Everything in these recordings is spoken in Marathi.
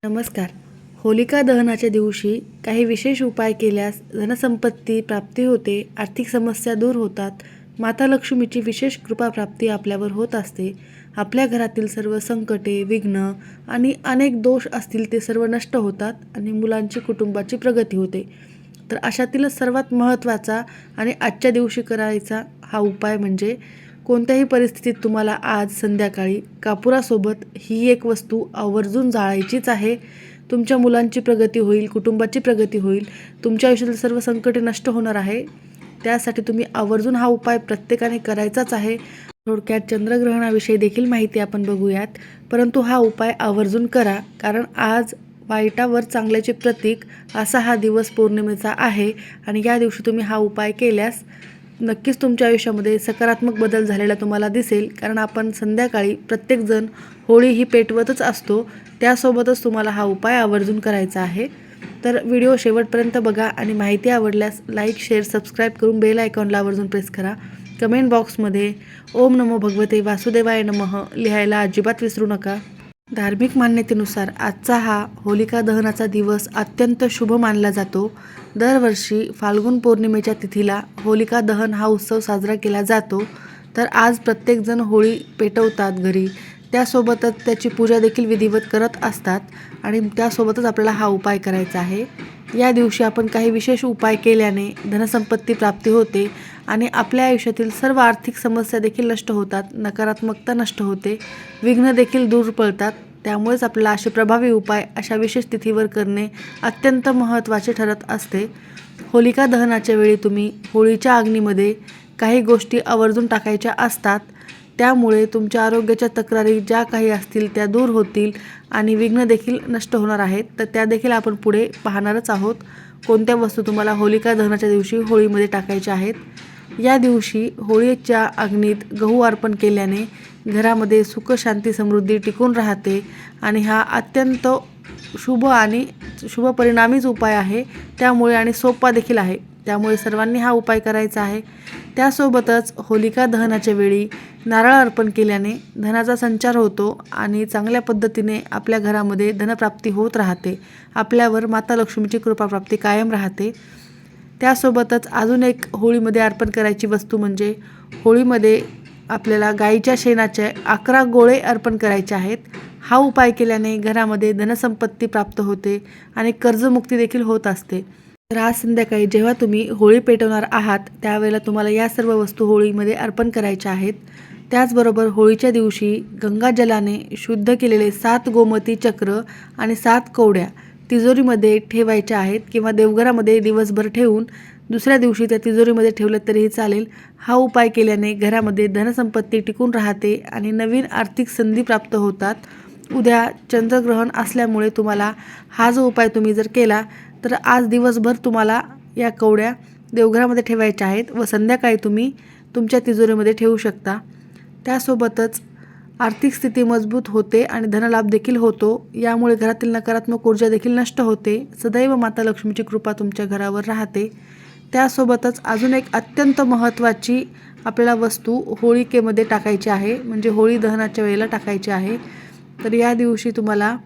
नमस्कार. होलिका दहनाच्या दिवशी काही विशेष उपाय केल्यास धनसंपत्ती प्राप्ती होते, आर्थिक समस्या दूर होतात, माता लक्ष्मीची विशेष कृपा प्राप्ती आपल्यावर होत असते. आपल्या घरातील सर्व संकटे, विघ्न आणि अनेक दोष असतील ते सर्व नष्ट होतात आणि मुलांची कुटुंबाची प्रगती होते. तर अशातीलच सर्वात महत्त्वाचा आणि आजच्या दिवशी करायचा हा उपाय म्हणजे कोणत्याही परिस्थितीत तुम्हाला आज संध्याकाळी कापुरासोबत ही एक वस्तू आवर्जून जाळायचीच आहे. तुमच्या मुलांची प्रगती होईल, कुटुंबाची प्रगती होईल, तुमच्या आयुष्यातील सर्व संकटे नष्ट होणार आहे. त्यासाठी तुम्ही आवर्जून हा उपाय प्रत्येकाने करायचाच आहे. थोडक्यात चंद्रग्रहणाविषयी देखील माहिती आपण बघूयात, परंतु हा उपाय आवर्जून करा, कारण आज वाईटावर चांगल्याचे प्रतीक असा हा दिवस पौर्णिमेचा आहे आणि या दिवशी तुम्ही हा उपाय केल्यास नक्कीच तुमच्या आयुष्यामध्ये सकारात्मक बदल झालेला तुम्हाला दिसेल. कारण आपण संध्याकाळी प्रत्येकजण होळी ही पेटवतच असतो, त्यासोबतच तुम्हाला हा उपाय आवर्जून करायचा आहे. तर व्हिडिओ शेवटपर्यंत बघा आणि माहिती आवडल्यास लाईक, शेअर, सबस्क्राईब करून बेल आयकॉनला आवर्जून प्रेस करा. कमेंट बॉक्समध्ये ओम नमो भगवते वासुदेवाय नमः लिहायला अजिबात विसरू नका. धार्मिक मान्यतेनुसार आजचा हा होलिका दहनाचा दिवस अत्यंत शुभ मानला जातो. दरवर्षी फाल्गुन पौर्णिमेच्या तिथीला होलिका दहन हा उत्सव साजरा केला जातो. तर आज प्रत्येकजण होळी पेटवतात घरी, त्यासोबतच त्याची पूजा देखील विधिवत करत असतात आणि त्यासोबतच आपल्याला हा उपाय करायचा आहे. या दिवशी आपण काही विशेष उपाय केल्याने धनसंपत्ती प्राप्ती होते आणि आपल्या आयुष्यातील सर्व आर्थिक समस्या देखील नष्ट होतात, नकारात्मकता नष्ट होते, विघ्न देखील दूर पळतात. त्यामुळेच आपल्याला असे प्रभावी उपाय अशा विशेष तिथीवर करणे अत्यंत महत्त्वाचे ठरत असते. होलिका दहनाच्या वेळी तुम्ही होळीच्या अग्नीमध्ये काही गोष्टी आवर्जून टाकायच्या असतात. त्यामुळे तुमच्या आरोग्याच्या तक्रारी ज्या काही असतील त्या दूर होतील आणि विघ्न देखील नष्ट होणार आहेत. तर त्या देखील आपण पुढे पाहणारच आहोत. कोणत्या वस्तू तुम्हाला होलिका दहनाच्या दिवशी होळीमध्ये टाकायच्या आहेत. या दिवशी होळीच्या अग्नीत गहू अर्पण केल्याने घरामध्ये सुख, शांती, समृद्धी टिकून राहते आणि हा अत्यंत शुभ आणि शुभ परिणामीच उपाय आहे. त्यामुळे आणि सोपा देखील आहे, त्यामुळे सर्वांनी हा उपाय करायचा आहे. त्यासोबतच होलिका दहनाच्या वेळी नारळ अर्पण केल्याने धनाचा संचार होतो आणि चांगल्या पद्धतीने आपल्या घरामध्ये धनप्राप्ती होत राहते. आपल्यावर माता लक्ष्मीची कृपाप्राप्ती कायम राहते. त्यासोबतच अजून एक होळीमध्ये अर्पण करायची वस्तू म्हणजे होळीमध्ये आपल्याला गाईच्या शेणाचे 11 गोळे अर्पण करायचे आहेत. हा उपाय केल्याने घरामध्ये धनसंपत्ती प्राप्त होते आणि कर्जमुक्ती देखील होत असते. तर आज संध्याकाळी जेव्हा तुम्ही होळी पेटवणार आहात त्यावेळेला तुम्हाला या सर्व वस्तू होळीमध्ये अर्पण करायच्या आहेत. त्याचबरोबर होळीच्या दिवशी गंगाजलाने शुद्ध केलेले 7 गोमती चक्र आणि 7 कवड्या तिजोरीमध्ये ठेवायच्या आहेत किंवा देवघरामध्ये दिवसभर ठेवून दुसऱ्या दिवशी त्या तिजोरीमध्ये ठेवलं तरीही चालेल. हा उपाय केल्याने घरामध्ये धनसंपत्ती टिकून राहते आणि नवीन आर्थिक संधी प्राप्त होतात. उद्या चंद्रग्रहण असल्यामुळे तुम्हाला हा जो उपाय तुम्ही जर केला तर आज दिवसभर तुम्हाला या कवड्या देवघरामध्ये ठेवायच्या आहेत व संध्याकाळी तुम्ही तुमच्या तिजोरीमध्ये ठेवू शकता. त्यासोबतच आर्थिक स्थिती मजबूत होते आणि धनलाभ देखील होतो. यामुळे घरातील नकारात्मक ऊर्जा देखील नष्ट होते. सदैव माता लक्ष्मीची कृपा तुमच्या घरावर राहते. त्यासोबतच अजून एक अत्यंत महत्त्वाची आपल्याला वस्तू होळिकेमध्ये टाकायची आहे, म्हणजे होळी दहनाच्या वेळेला टाकायची आहे. तर या दिवशी तुम्हाला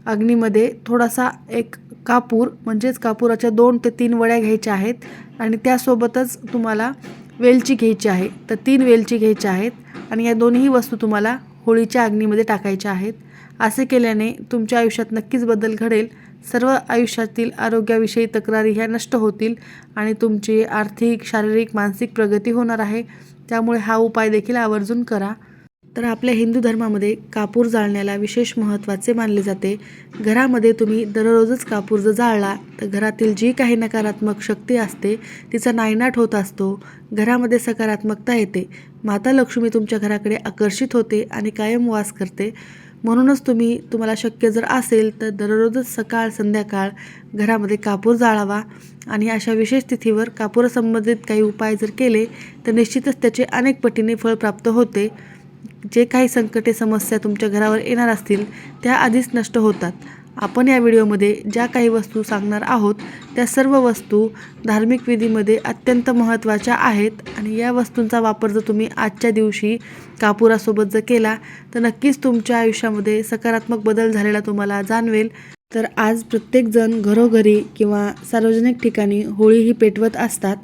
अग्नीमध्ये थोडासा एक कापूर म्हणजेच कापुराच्या 2 ते 3 वड्या घ्यायच्या आहेत आणि त्यासोबतच तुम्हाला वेलची घ्यायची आहे. तर 3 वेलची घ्यायच्या आहेत आणि या दोन्ही वस्तू तुम्हाला होळीच्या अग्नीमध्ये टाकायच्या आहेत. असे केल्याने तुमच्या आयुष्यात नक्कीच बदल घडेल. सर्व आयुष्यातील आरोग्याविषयी तक्रारी ह्या नष्ट होतील आणि तुमची आर्थिक, शारीरिक, मानसिक प्रगती होणार आहे. त्यामुळे हा उपाय देखील आवर्जून करा. तर आपल्या हिंदू धर्मामध्ये कापूर जाळण्याला विशेष महत्त्वाचे मानले जाते. घरामध्ये तुम्ही दररोजच कापूर जर जाळला तर घरातील जी काही नकारात्मक शक्ती असते तिचा नायनाट होत असतो. घरामध्ये सकारात्मकता येते. माता लक्ष्मी तुमच्या घराकडे आकर्षित होते आणि कायम वास करते. म्हणूनच तुम्हाला शक्य जर असेल तर दररोजच सकाळ संध्याकाळ घरामध्ये कापूर जाळावा आणि अशा विशेष तिथीवर कापूरसंबंधित काही उपाय जर केले तर निश्चितच त्याचे अनेक पटीने फळ प्राप्त होते. जे काही संकटे, समस्या तुमच्या घरावर येणार असतील त्या आधीच नष्ट होतात. आपण या व्हिडिओमध्ये ज्या काही वस्तू सांगणार आहोत त्या सर्व वस्तू धार्मिक विधीमध्ये अत्यंत महत्त्वाच्या आहेत आणि या वस्तूंचा वापर जर तुम्ही आजच्या दिवशी कापुरासोबत जर केला तर नक्कीच तुमच्या आयुष्यामध्ये सकारात्मक बदल झालेला तुम्हाला जाणवेल. तर आज प्रत्येकजण घरोघरी किंवा सार्वजनिक ठिकाणी होळी ही पेटवत असतात.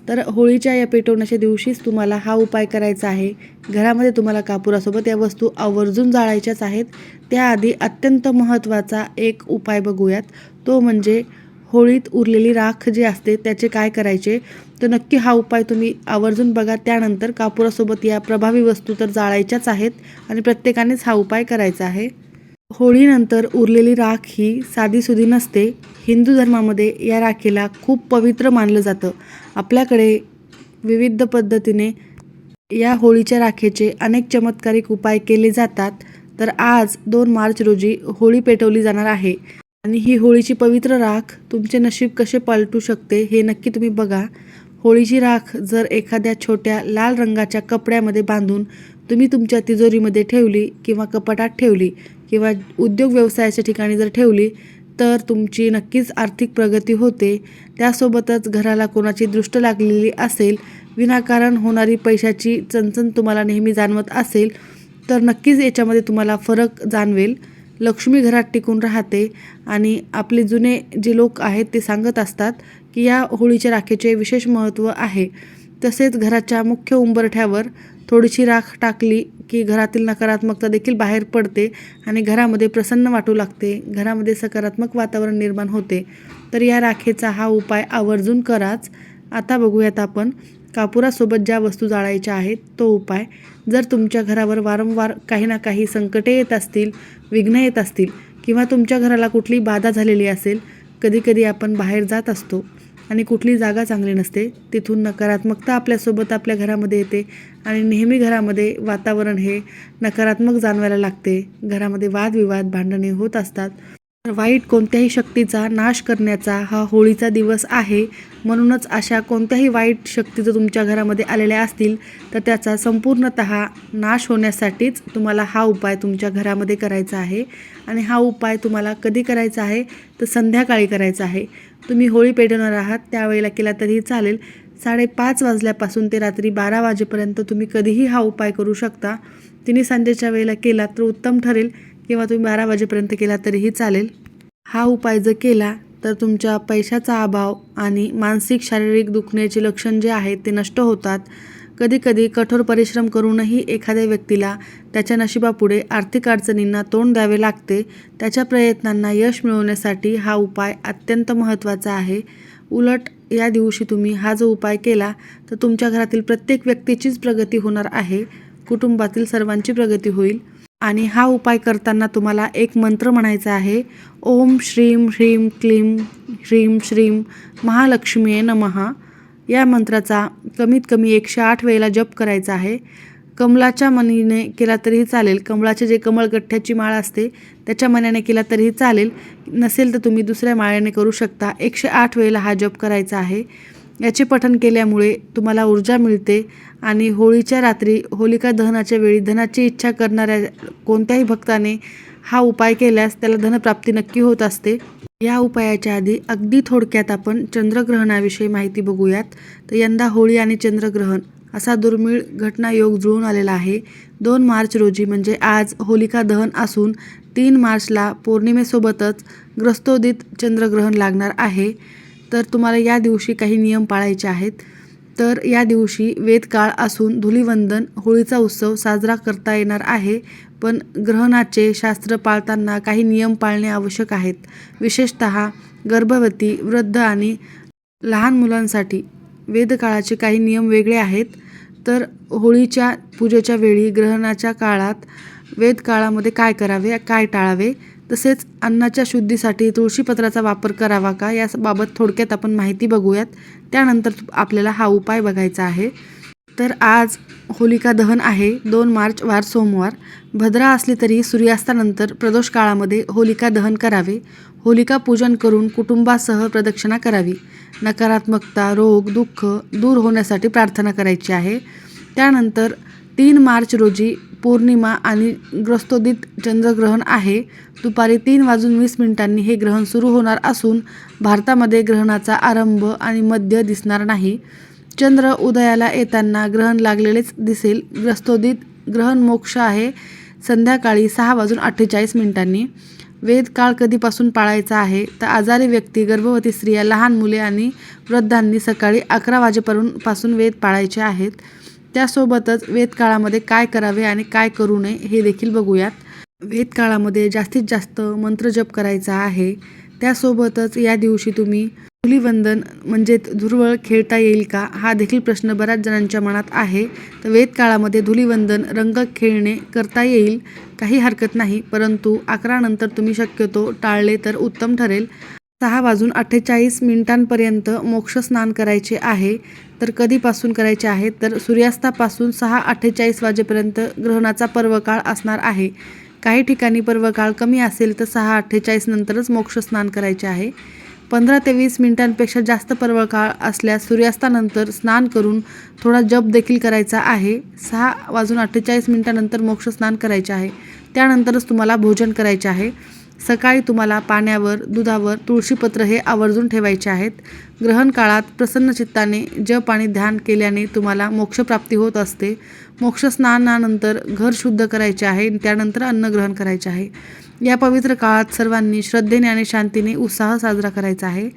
तर होळीच्या या पेटवण्याच्या दिवशीच तुम्हाला हा उपाय करायचा आहे. घरामध्ये तुम्हाला कापुरासोबत या वस्तू आवर्जून जाळायच्याच आहेत. त्याआधी अत्यंत महत्त्वाचा एक उपाय बघूयात. तो म्हणजे होळीत उरलेली राख जी असते त्याचे काय करायचे. तर नक्की हा उपाय तुम्ही आवर्जून बघा. त्यानंतर कापुरासोबत या प्रभावी वस्तू तर जाळायच्याच आहेत आणि प्रत्येकानेच हा उपाय करायचा आहे. होळीनंतर उरलेली राख ही साधीसुधी नसते. हिंदू धर्मामध्ये या राखेला खूप पवित्र मानलं जातं. आपल्याकडे विविध पद्धतीने या होळीच्या राखेचे अनेक चमत्कारिक उपाय केले जातात. तर आज 2 मार्च रोजी होळी पेटवली जाणार आहे आणि ही होळीची पवित्र राख तुमचे नशीब कसे पलटू शकते हे नक्की तुम्ही बघा. होळीची राख जर एखाद्या छोट्या लाल रंगाच्या कपड्यामध्ये बांधून तुम्ही तुमच्या तिजोरीमध्ये ठेवली किंवा कपाटात ठेवली किंवा उद्योग व्यवसायाच्या ठिकाणी जर ठेवली तर तुमची नक्कीच आर्थिक प्रगती होते. त्यासोबतच घराला कोणाची दृष्ट लागलेली असेल, विनाकारण होणारी पैशाची चणचण तुम्हाला नेहमी जाणवत असेल तर नक्कीच याच्यामध्ये तुम्हाला फरक जाणवेल. लक्ष्मी घरात टिकून राहते आणि आपले जुने जे लोक आहेत ते सांगत असतात की या होळीच्या राखेचे विशेष महत्त्व आहे. तसेच घराच्या मुख्य उंबरठ्यावर थोडीशी राख टाकली की घरातील नकारात्मकता देखील बाहेर पडते आणि घरामध्ये प्रसन्न वाटू लागते. घरामध्ये सकारात्मक वातावरण निर्माण होते. तर या राखेचा हा उपाय आवर्जून कराच. आता बघूयात आपण कापुरासोबत ज्या वस्तू जाळायच्या आहेत तो उपाय. जर तुमच्या घरावर वारंवार काही ना काही संकटे येत असतील, विघ्न येत असतील किंवा तुमच्या घराला कुठली बाधा झालेली असेल, कधीकधी आपण बाहेर जात असतो आणि कुठली जागा चांगली नसते, तिथून नकारात्मकता आपल्यासोबत आपल्या घरामध्ये येते आणि नेहमी घरामध्ये वातावरण हे नकारात्मक जाणवायला लागते. घरामध्ये वादविवाद, भांडणे होत असतात. वाईट कोणत्याही शक्तीचा नाश करण्याचा हा होळीचा दिवस आहे. म्हणूनच अशा कोणत्याही वाईट शक्ती जर तुमच्या घरामध्ये आलेल्या असतील तर त्याचा संपूर्णतः नाश होण्यासाठीच तुम्हाला हा उपाय तुमच्या घरामध्ये करायचा आहे. आणि हा उपाय तुम्हाला कधी करायचा आहे तर संध्याकाळी करायचा आहे. तुम्ही होळी पेटवणार आहात त्यावेळेला केला तरीही चालेल. 5:30 वाजल्यापासून ते रात्री 12 वाजेपर्यंत तुम्ही कधीही हा उपाय करू शकता. तिन्ही संध्याच्या वेळेला केला तर उत्तम ठरेल किंवा तुम्ही 12 वाजेपर्यंत केला तरीही चालेल. हा उपाय जर केला तर तुमच्या पैशाचा अभाव आणि मानसिक शारीरिक दुखण्याचे लक्षण जे आहेत ते नष्ट होतात. कधीकधी कठोर परिश्रम करूनही एखाद्या व्यक्तीला त्याच्या नशिबापुढे आर्थिक अडचणींना तोंड द्यावे लागते. त्याच्या प्रयत्नांना यश मिळवण्यासाठी हा उपाय अत्यंत महत्त्वाचा आहे. उलट या दिवशी तुम्ही हा जो उपाय केला तर तुमच्या घरातील प्रत्येक व्यक्तीचीच प्रगती होणार आहे. कुटुंबातील सर्वांची प्रगती होईल. आणि हा उपाय करताना तुम्हाला एक मंत्र म्हणायचा आहे. ओम श्रीम ह्रीम क्लीम ह्रीम श्रीम महालक्ष्मीये नमः. या मंत्राचा कमीत कमी 108 वेळेला जप करायचा आहे. कमळाच्या मणीने केला तरीही चालेल. कमळाचे जे कमळगठ्ठ्याची माळ असते त्याच्या मण्याने केला तरीही चालेल. नसेल तर तुम्ही दुसऱ्या माळ्याने करू शकता. 108 वेळेला हा जप करायचा आहे. याचे पठण केल्यामुळे तुम्हाला ऊर्जा मिळते आणि होळीच्या रात्री होलिका दहनाच्या वेळी धनाची इच्छा करणाऱ्या कोणत्याही भक्ताने हा उपाय केल्यास त्याला धनप्राप्ती नक्की होत असते. या उपायाच्या आधी अगदी थोडक्यात आपण चंद्रग्रहणाविषयी माहिती बघूयात. तर यंदा होळी आणि चंद्रग्रहण असा दुर्मिळ घटना योग जुळून आलेला आहे. 2 मार्च रोजी म्हणजे आज होलिका दहन असून 3 मार्चला पौर्णिमेसोबतच ग्रस्तोदित चंद्रग्रहण लागणार आहे. तर तुम्हाला या दिवशी काही नियम पाळायचे आहेत. तर या दिवशी वेदकाळ असून धुलिवंदन होळीचा उत्सव साजरा करता येणार आहे. पण ग्रहणाचे शास्त्र पाळताना काही नियम पाळणे आवश्यक आहेत. विशेषतः गर्भवती, वृद्ध आणि लहान मुलांसाठी वेदकाळाचे काही नियम वेगळे आहेत. तर होळीच्या पूजेच्या वेळी ग्रहणाच्या काळात वेदकाळामध्ये काय करावे, काय टाळावे, तसेच अन्नाच्या शुद्धीसाठी तुळशीपत्राचा वापर करावा का याबाबत थोडक्यात आपण माहिती बघूयात. त्यानंतर आपल्याला हा उपाय बघायचा आहे. तर आज होलिका दहन आहे. 2 मार्च वार सोमवार. भद्रा असली तरी सूर्यास्तानंतर प्रदोष काळामध्ये होलिका दहन करावे. होलिका पूजन करून कुटुंबासह प्रदक्षिणा करावी. नकारात्मकता, रोग, दुःख दूर होण्यासाठी प्रार्थना करायची आहे. त्यानंतर 3 मार्च रोजी पौर्णिमा आणि ग्रस्तोदित चंद्रग्रहण आहे. दुपारी 3:20 हे ग्रहण सुरू होणार असून भारतामध्ये ग्रहणाचा आरंभ आणि मध्य दिसणार नाही. चंद्र उदयाला येताना ग्रहण लागलेलेच दिसेल. ग्रस्तोदित ग्रहण मोक्ष आहे संध्याकाळी 6:48. वेद काळ कधीपासून पाळायचा आहे तर आजारी व्यक्ती, गर्भवती स्त्रिया, लहान मुले आणि वृद्धांनी सकाळी 11 वाजेपासून वेद पाळायचे आहेत. त्यासोबतच वेद काळामध्ये काय करावे आणि काय करू नये हे देखील बघूयात. वेद काळामध्ये जास्तीत जास्त मंत्रजप करायचा आहे. त्यासोबतच या दिवशी तुम्ही धुलिवंदन म्हणजे धुरवळ खेळता येईल का, हा देखील प्रश्न बऱ्याच जणांच्या मनात आहे. तर वेद काळामध्ये धुलिवंदन रंग खेळणे करता येईल, काही हरकत नाही, परंतु 11 नंतर तुम्ही शक्यतो टाळले तर उत्तम ठरेल. 6:48 मोक्ष स्नान करायचे आहे. तर कधीपासून करायचे आहे तर सूर्यास्तापासून 6:48 वाजेपर्यंत ग्रहणाचा पर्वकाळ असणार आहे. काही ठिकाणी पर्वकाळ कमी असेल तर 6:48 नंतरच मोक्ष स्नान करायचे आहे. 15 ते 20 मिनिटांपेक्षा जास्त पर्वकाळ असल्यास सूर्यास्तानंतर स्नान करून थोडा जप देखील करायचा आहे. 6:48 मोक्ष स्नान करायचे आहे. त्यानंतरच तुम्हाला भोजन करायचे आहे. सकाळी तुम्हाला पाण्यावर, दुधावर तुळशीपत्र हे आवर्जून ठेवायचे आहेत. ग्रहण काळात प्रसन्न चित्ताने जप आणि ध्यान केल्याने तुम्हाला मोक्षप्राप्ती होत असते. मोक्ष स्नानानंतर घर शुद्ध करायचे आहे. त्यानंतर अन्न ग्रहण करायचे आहे. या पवित्र काळात सर्वांनी श्रद्धेने आणि शांतीने उत्साह साजरा करायचा आहे.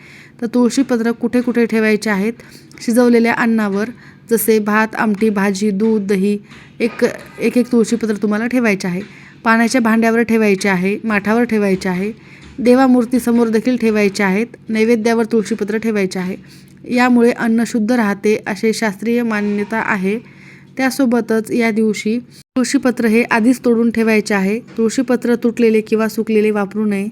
तर तुळशीपत्र कुठे कुठे ठेवायचे आहेत? शिजवलेल्या अन्नावर, जसे भात, आमटी, भाजी, दूध, दही, एक तुळशीपत्र तुम्हाला ठेवायचे आहे. पाण्याच्या भांड्यावर ठेवायचे आहे. माठावर ठेवायचे आहे. देवामूर्तीसमोर देखील ठेवायचे आहेत. नैवेद्यावर तुळशीपत्र ठेवायचे आहे. यामुळे अन्न शुद्ध राहते असे शास्त्रीय मान्यता आहे. त्यासोबतच या दिवशी तुळशीपत्र हे आधीच तोडून ठेवायचे आहे. तुळशीपत्र तुटलेले किंवा सुकलेले वापरू नये.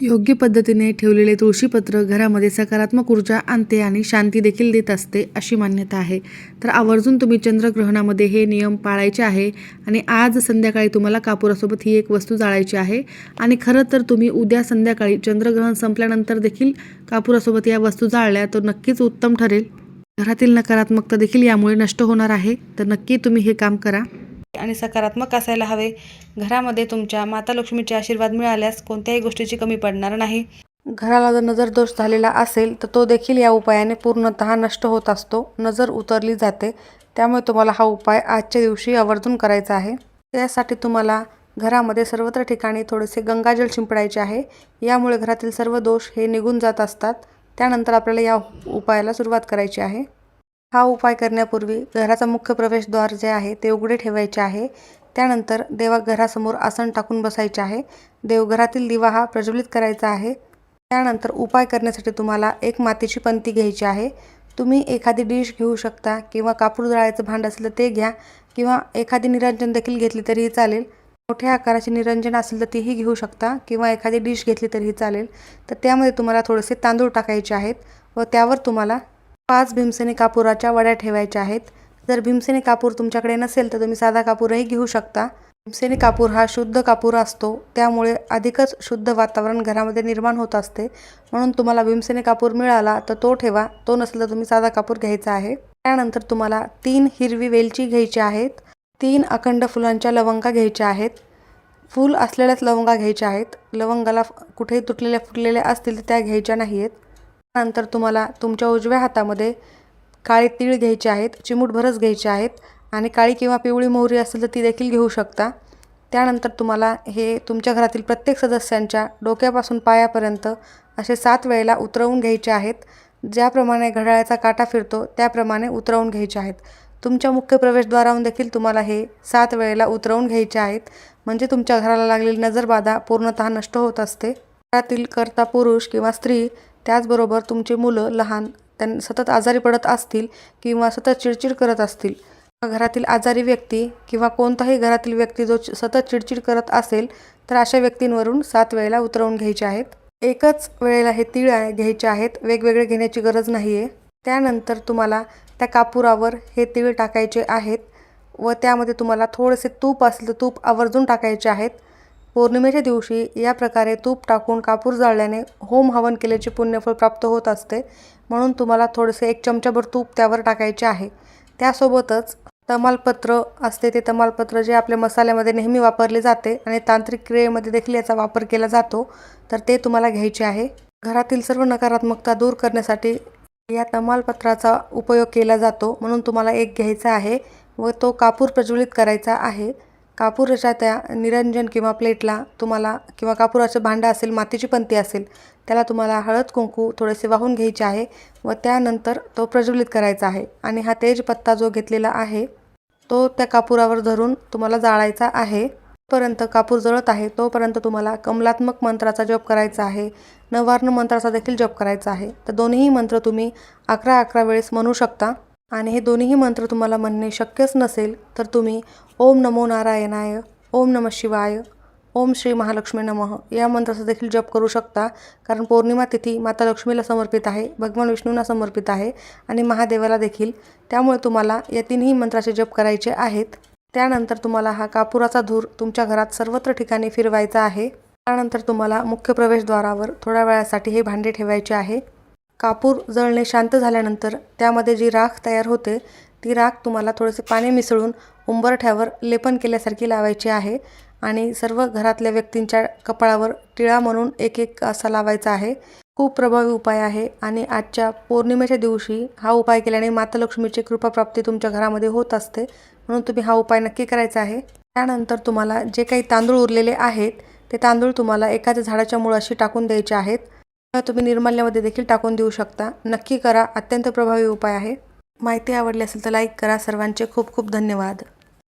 योग्य पद्धतीने ठेवलेले तुळशीपत्र घरामध्ये सकारात्मक ऊर्जा आणते आणि शांती देखील देत असते अशी मान्यता आहे. तर आवर्जून तुम्ही चंद्रग्रहणामध्ये हे नियम पाळायचे आहे. आणि आज संध्याकाळी तुम्हाला कापुरासोबत ही एक वस्तू जाळायची आहे. आणि खरं तर तुम्ही उद्या संध्याकाळी चंद्रग्रहण संपल्यानंतर देखील कापुरासोबत या वस्तू जाळल्या तर नक्कीच उत्तम ठरेल. घरातील नकारात्मकता देखील यामुळे नष्ट होणार आहे. तर नक्की तुम्ही हे काम करा. आणि सकारात्मक असायला हवे. घरामध्ये तुमच्या माता लक्ष्मीचे आशीर्वाद मिळाल्यास कोणत्याही गोष्टीची कमी पडणार नाही. घराला जर नजर दोष झालेला असेल तर तो देखील या उपायाने पूर्णतः नष्ट होत असतो. नजर उतरली जाते. त्यामुळे तुम्हाला हा उपाय आजच्या दिवशी आवर्जून करायचा आहे. त्यासाठी तुम्हाला घरामध्ये सर्वत्र ठिकाणी थोडेसे गंगाजल शिंपडायचे आहे. यामुळे घरातील सर्व दोष हे निघून जात असतात. त्यानंतर आपल्याला या उपायाला सुरुवात करायची आहे. हा उपाय करण्यापूर्वी घराचा मुख्य प्रवेशद्वार जे आहे ते उघडे ठेवायचे आहे. त्यानंतर देवघरासमोर आसन टाकून बसायचे आहे. देवघरातील दिवा हा प्रज्वलित करायचा आहे. त्यानंतर उपाय करण्यासाठी तुम्हाला एक मातीची पंती घ्यायची आहे. तुम्ही एखादी डिश घेऊ शकता किंवा कापूर जाळायचं भांड असेल तर ते घ्या, किंवा एखादी निरंजन देखील घेतली तरीही चालेल. मोठ्या आकाराची निरंजन असेल तर तीही घेऊ शकता, किंवा एखादी डिश घेतली तरीही चालेल. तर त्यामध्ये तुम्हाला थोडेसे तांदूळ टाकायचे आहेत व त्यावर तुम्हाला 5 भीमसेनी कापुराच्या वड्या ठेवायच्या आहेत. जर भीमसेनी कापूर तुमच्याकडे नसेल तर तुम्ही साधा कापूरही घेऊ शकता. भीमसेनी कापूर हा शुद्ध कापूर असतो. त्यामुळे अधिकच शुद्ध वातावरण घरामध्ये निर्माण होत असते. म्हणून तुम्हाला भीमसेनी कापूर मिळाला तर तो ठेवा. तो नसेल तर तुम्ही साधा कापूर घ्यायचा आहे. त्यानंतर तुम्हाला 3 हिरवी वेलची घ्यायची आहेत. 3 अखंड फुलांच्या लवंगा घ्यायच्या आहेत. फूल असलेल्याच लवंगा घ्यायच्या आहेत. लवंगाला कुठेही तुटलेल्या फुटलेल्या असतील तर त्या घ्यायच्या नाही आहेत. त्यानंतर तुम्हाला तुमच्या उजव्या हातामध्ये काळे तीळ घ्यायचे आहेत. चिमूटभरच घ्यायचे आहेत. आणि काळी किंवा पिवळी मोहरी असेल तर ती देखील घेऊ शकता. त्यानंतर तुम्हाला हे तुमच्या घरातील प्रत्येक सदस्यांच्या डोक्यापासून पायापर्यंत असे 7 वेळेला उतरवून घ्यायचे आहेत. ज्याप्रमाणे घड्याळाचा काटा फिरतो त्याप्रमाणे उतरवून घ्यायचे आहेत. तुमच्या मुख्य प्रवेशद्वारावरून देखील तुम्हाला हे 7 वेळेला उतरवून घ्यायचे आहेत. म्हणजे तुमच्या घराला लागलेली नजरबाधा पूर्णतः नष्ट होत असते. घरातील कर्ता पुरुष किंवा स्त्री, त्याचबरोबर तुमची मुलं लहान, त्यांना सतत आजारी पडत असतील किंवा सतत चिडचिड करत असतील, घरातील आजारी व्यक्ती किंवा कोणताही घरातील व्यक्ती जो सतत चिडचिड करत असेल तर अशा व्यक्तींवरून 7 वेळेला उतरवून घ्यायचे आहेत. एकच वेळेला हे तीळ घ्यायचे आहेत. वेगवेगळे घेण्याची गरज नाही आहे. त्यानंतर तुम्हाला त्या कापुरावर हे तीळ टाकायचे आहेत व त्यामध्ये तुम्हाला थोडेसे तूप असेल तर तूप आवर्जून टाकायचे आहेत. पौर्णिमेच्या दिवशी या प्रकारे तूप टाकून कापूर जाळल्याने होम हवन केल्याचे पुण्यफळ प्राप्त होत असते. म्हणून तुम्हाला थोडेसे 1 चमचाभर तूप त्यावर टाकायचे आहे. त्यासोबतच तमालपत्र असते, ते तमालपत्र जे आपल्या मसाल्यामध्ये नेहमी वापरले जाते आणि तांत्रिक क्रियेमध्ये देखील याचा वापर केला जातो, तर ते तुम्हाला घ्यायचे आहे. घरातील सर्व नकारात्मकता दूर करण्यासाठी या तमालपत्राचा उपयोग केला जातो. म्हणून तुम्हाला एक घ्यायचा आहे व तो कापूर प्रज्वलित करायचा आहे. कापूराच्या त्या निरंजन किंवा प्लेटला तुम्हाला किंवा कापूराचं भांडं असेल, मातीची पंती असेल, त्याला तुम्हाला हळद कुंकू थोडेसे वाहून घ्यायचे आहे व त्यानंतर तो प्रज्वलित करायचा आहे आणि हा तेजपत्ता जो घेतलेला आहे तो त्या कापुरावर धरून तुम्हाला जाळायचा आहे. तोपर्यंत कापूर जळत आहे तोपर्यंत तुम्हाला कमलात्मक मंत्राचा जप करायचा आहे, नवार्ण मंत्राचा देखील जप करायचा आहे. तर दोन्ही मंत्र तुम्ही 11-11 वेळेस म्हणू शकता आणि हे दोन्ही मंत्र तुम्हाला म्हणणे शक्यच नसेल तर तुम्ही ओम नमो नारायणाय, ओम नमः शिवाय, ओम श्री महालक्ष्मी नमः या मंत्राचा देखील जप करू शकता. कारण पौर्णिमा तिथी माता लक्ष्मीला समर्पित आहे, भगवान विष्णूंना समर्पित आहे आणि महादेवाला देखील. त्यामुळे तुम्हाला या तीनही मंत्राचे जप करायचे आहेत. त्यानंतर तुम्हाला हा कापुराचा धूर तुमच्या घरात सर्वत्र ठिकाणी फिरवायचा आहे. त्यानंतर तुम्हाला मुख्य प्रवेशद्वारावर थोड्या वेळासाठी हे भांडे ठेवायचे आहे. कापूर जळणे शांत झाल्यानंतर त्यामध्ये जी राख तयार होते ती राख तुम्हाला थोडेसे पाणी मिसळून उंबरठ्यावर लेपन केल्यासारखी लावायची आहे आणि सर्व घरातल्या व्यक्तींच्या कपाळावर टिळा म्हणून एक असा लावायचा आहे. खूप प्रभावी उपाय आहे आणि आजच्या पौर्णिमेच्या दिवशी हा उपाय केल्याने माता लक्ष्मीची कृपाप्राप्ती तुमच्या घरामध्ये होत असते. म्हणून तुम्ही हा उपाय नक्की करायचा आहे. त्यानंतर तुम्हाला जे काही तांदूळ उरलेले आहेत ते तांदूळ तुम्हाला एखाद्या झाडाच्या मुळाशी टाकून द्यायचे आहेत. तुम्ही निर्माल्यामध्ये देखील टाकून देऊ शकता. नक्की करा, अत्यंत प्रभावी उपाय आहे. माहिती आवडली असेल तर लाईक करा. सर्वांचे खूप खूप धन्यवाद.